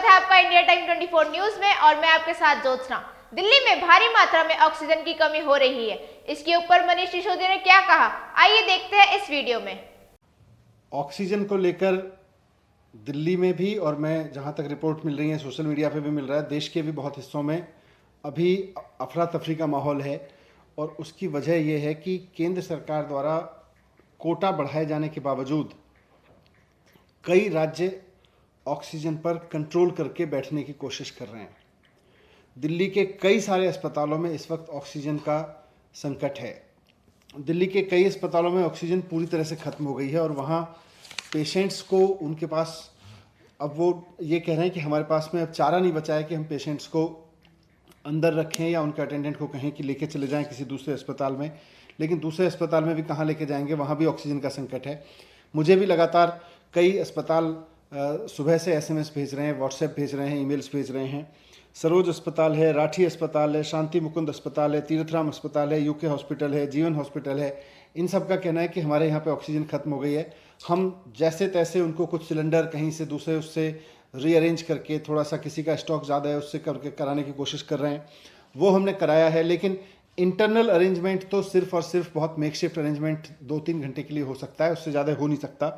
है आपका India time 24 news में और मैं आपके साथ ज्योत्सना। दिल्ली में भारी मात्रा में ऑक्सीजन की कमी हो रही है। इसके ऊपर मनीष सिसोदिया ने क्या कहा, आइए देखते हैं इस वीडियो में। ऑक्सीजन को लेकर दिल्ली में भी, और मैं जहां तक रिपोर्ट मिल रही है सोशल मीडिया पे भी मिल रहा है, देश के भी बहुत हिस्सों में अभी अफरा तफरी का माहौल है। और उसकी वजह यह है कि केंद्र सरकार द्वारा कोटा बढ़ाए जाने के बावजूद कई राज्य ऑक्सीजन पर कंट्रोल करके बैठने की कोशिश कर रहे हैं। दिल्ली के कई सारे अस्पतालों में इस वक्त ऑक्सीजन का संकट है। दिल्ली के कई अस्पतालों में ऑक्सीजन पूरी तरह से ख़त्म हो गई है और वहाँ पेशेंट्स को उनके पास अब वो ये कह रहे हैं कि हमारे पास में अब चारा नहीं बचा है कि हम पेशेंट्स को अंदर रखें या उनके अटेंडेंट को कहें कि लेके चले जाएं किसी दूसरे अस्पताल में। लेकिन दूसरे अस्पताल में भी कहाँ लेके जाएंगे, वहाँ भी ऑक्सीजन का संकट है। मुझे भी लगातार कई अस्पताल सुबह से एसएमएस भेज रहे हैं, व्हाट्सएप भेज रहे हैं, ईमेल्स भेज रहे हैं। सरोज अस्पताल है, राठी अस्पताल है, शांति मुकुंद अस्पताल है, तीर्थराम अस्पताल है, यूके हॉस्पिटल है, जीवन हॉस्पिटल है। इन सब का कहना है कि हमारे यहाँ पे ऑक्सीजन ख़त्म हो गई है। हम जैसे तैसे उनको कुछ सिलेंडर कहीं से दूसरे उससे रीअरेंज करके, थोड़ा सा किसी का स्टॉक ज़्यादा है उससे करके कराने की कोशिश कर रहे हैं। वो हमने कराया है, लेकिन इंटरनल अरेंजमेंट तो सिर्फ और सिर्फ बहुत मेकशिफ्ट अरेंजमेंट 2-3 घंटे के लिए हो सकता है, उससे ज़्यादा हो नहीं सकता।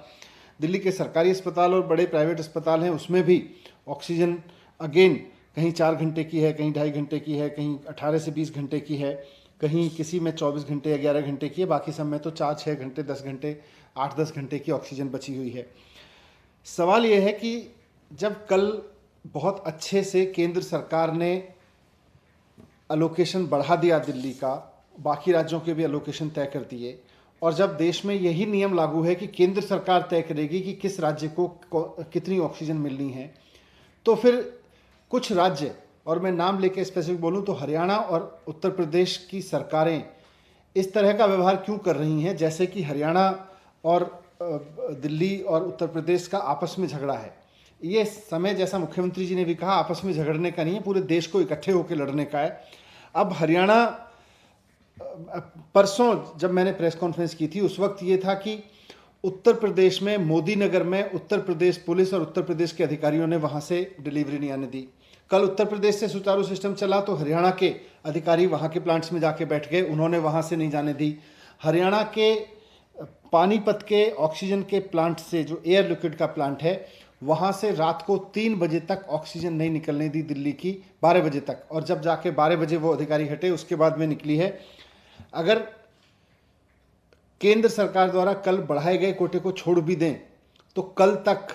दिल्ली के सरकारी अस्पताल और बड़े प्राइवेट अस्पताल हैं, उसमें भी ऑक्सीजन अगेन कहीं 4 घंटे की है, कहीं 2.5 घंटे की है, कहीं 18 से 20 घंटे की है, कहीं किसी में 24 घंटे या 11 घंटे की है, बाकी सब में तो 4-6 घंटे, 10 घंटे, 8-10 घंटे की ऑक्सीजन बची हुई है। सवाल यह है कि जब कल बहुत अच्छे से केंद्र सरकार ने अलोकेशन बढ़ा दिया दिल्ली का, बाकी राज्यों के भी अलोकेशन तय कर दिए, और जब देश में यही नियम लागू है कि केंद्र सरकार तय करेगी कि किस राज्य को कितनी ऑक्सीजन मिलनी है, तो फिर कुछ राज्य, और मैं नाम लेके स्पेसिफिक बोलूं तो हरियाणा और उत्तर प्रदेश की सरकारें इस तरह का व्यवहार क्यों कर रही हैं जैसे कि हरियाणा और दिल्ली और उत्तर प्रदेश का आपस में झगड़ा है। ये समय, जैसा मुख्यमंत्री जी ने भी कहा, आपस में झगड़ने का नहीं है, पूरे देश को इकट्ठे होकर लड़ने का है। अब हरियाणा, परसों जब मैंने प्रेस कॉन्फ्रेंस की थी उस वक्त ये था कि उत्तर प्रदेश में मोदी नगर में उत्तर प्रदेश पुलिस और उत्तर प्रदेश के अधिकारियों ने वहाँ से डिलीवरी नहीं आने दी। कल उत्तर प्रदेश से सुचारू सिस्टम चला तो हरियाणा के अधिकारी वहाँ के प्लांट्स में जाके बैठ गए, उन्होंने वहाँ से नहीं जाने दी। हरियाणा के पानीपत के ऑक्सीजन के प्लांट से, जो एयर लिक्विड का प्लांट है, वहाँ से रात को 3 बजे तक ऑक्सीजन नहीं निकलने दी दिल्ली की, 12 बजे तक, और जब जाके 12 बजे वो अधिकारी हटे उसके बाद में निकली है। अगर केंद्र सरकार द्वारा कल बढ़ाए गए कोटे को छोड़ भी दें तो कल तक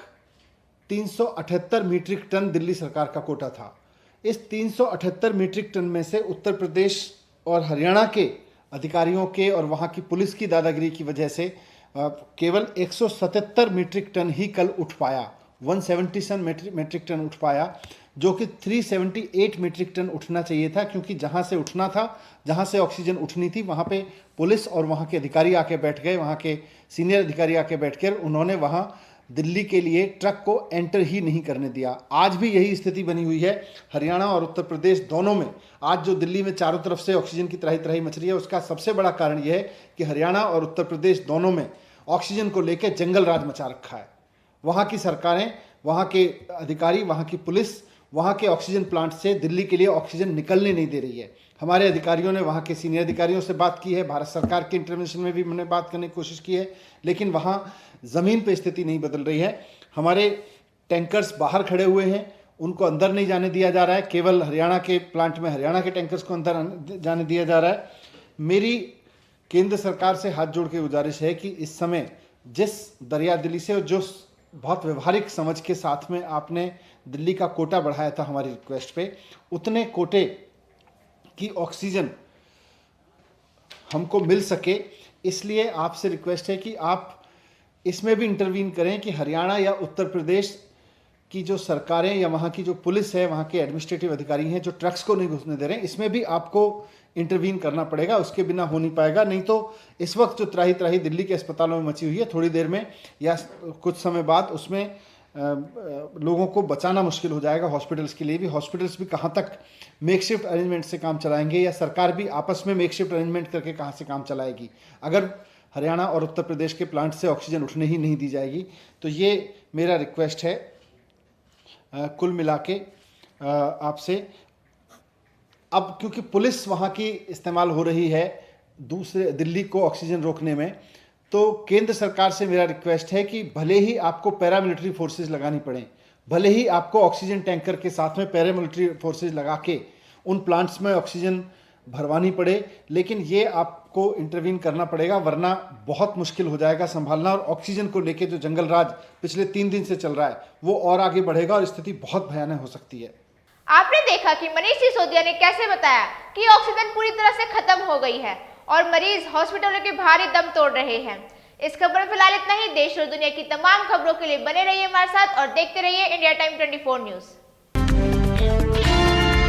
378 मीट्रिक टन दिल्ली सरकार का कोटा था। इस 378 मीट्रिक टन में से उत्तर प्रदेश और हरियाणा के अधिकारियों के और वहाँ की पुलिस की दादागिरी की वजह से केवल 177 मीट्रिक टन ही कल उठ पाया, 177 मीट्रिक टन उठ पाया, जो कि 378 मीट्रिक टन उठना चाहिए था, क्योंकि जहाँ से उठना था, जहाँ से ऑक्सीजन उठनी थी, वहाँ पे पुलिस और वहाँ के अधिकारी आके बैठ गए, वहाँ के सीनियर अधिकारी आके बैठ कर उन्होंने वहाँ दिल्ली के लिए ट्रक को एंटर ही नहीं करने दिया। आज भी यही स्थिति बनी हुई है हरियाणा और उत्तर प्रदेश दोनों में। आज जो दिल्ली में चारों तरफ से ऑक्सीजन की त्राही त्राही मच रही है, उसका सबसे बड़ा कारण यह है कि हरियाणा और उत्तर प्रदेश दोनों में ऑक्सीजन को लेकर जंगल राज मचा रखा है। वहाँ की सरकारें, वहाँ के अधिकारी, वहाँ की पुलिस वहाँ के ऑक्सीजन प्लांट से दिल्ली के लिए ऑक्सीजन निकलने नहीं दे रही है। हमारे अधिकारियों ने वहाँ के सीनियर अधिकारियों से बात की है, भारत सरकार के इंटरवेंशन में भी हमने बात करने की कोशिश की है, लेकिन वहाँ ज़मीन पे स्थिति नहीं बदल रही है। हमारे टैंकर्स बाहर खड़े हुए हैं, उनको अंदर नहीं जाने दिया जा रहा है। केवल हरियाणा के प्लांट में हरियाणा के टैंकर्स को अंदर जाने दिया जा रहा है। मेरी केंद्र सरकार से हाथ जोड़ के गुजारिश है कि इस समय जिस दरिया दिली से और जो बहुत व्यवहारिक समझ के साथ में आपने दिल्ली का कोटा बढ़ाया था हमारी रिक्वेस्ट पे, उतने कोटे की ऑक्सीजन हमको मिल सके। इसलिए आपसे रिक्वेस्ट है कि आप इसमें भी इंटरवीन करें कि हरियाणा या उत्तर प्रदेश की जो सरकारें या वहाँ की जो पुलिस है, वहाँ के एडमिनिस्ट्रेटिव अधिकारी हैं जो ट्रक्स को नहीं घुसने दे रहे हैं, इसमें भी आपको इंटरवीन करना पड़ेगा। उसके बिना हो नहीं पाएगा। नहीं तो इस वक्त जो त्राही त्राही दिल्ली के अस्पतालों में मची हुई है, थोड़ी देर में या कुछ समय बाद उसमें लोगों को बचाना मुश्किल हो जाएगा। हॉस्पिटल्स के लिए भी, हॉस्पिटल्स भी कहाँ तक मेकशिफ्ट अरेंजमेंट से काम चलाएंगे, या सरकार भी आपस में मेकशिफ्ट अरेंजमेंट करके कहाँ से काम चलाएगी, अगर हरियाणा और उत्तर प्रदेश के प्लांट से ऑक्सीजन उठने ही नहीं दी जाएगी। तो ये मेरा रिक्वेस्ट है। कुल मिला के आपसे अब क्योंकि पुलिस वहाँ की इस्तेमाल हो रही है दूसरे दिल्ली को ऑक्सीजन रोकने में, तो केंद्र सरकार से मेरा रिक्वेस्ट है कि भले ही आपको पैरामिलिट्री फोर्सेस लगानी पड़े, भले ही आपको ऑक्सीजन टैंकर के साथ में पैरामिलिट्री फोर्सेस लगा के उन प्लांट्स में ऑक्सीजन भरवानी पड़े, लेकिन ये आपको इंटरवीन करना पड़ेगा, वरना बहुत मुश्किल हो जाएगा संभालना। और ऑक्सीजन को लेके जो जंगल राज पिछले 3 दिन से चल रहा है वो और आगे बढ़ेगा और स्थिति बहुत भयानक हो सकती है। आपने देखा कि मनीष सिसोदिया ने कैसे बताया कि ऑक्सीजन पूरी तरह से खत्म हो गई है और मरीज हॉस्पिटलों के भारी दम तोड़ रहे हैं। इस खबर में फिलहाल इतना ही। देश और दुनिया की तमाम खबरों के लिए बने रहिए हमारे साथ और देखते रहिए इंडिया टाइम 24 न्यूज।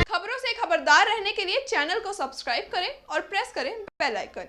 खबरों से खबरदार रहने के लिए चैनल को सब्सक्राइब करें और प्रेस करें बेल आइकन।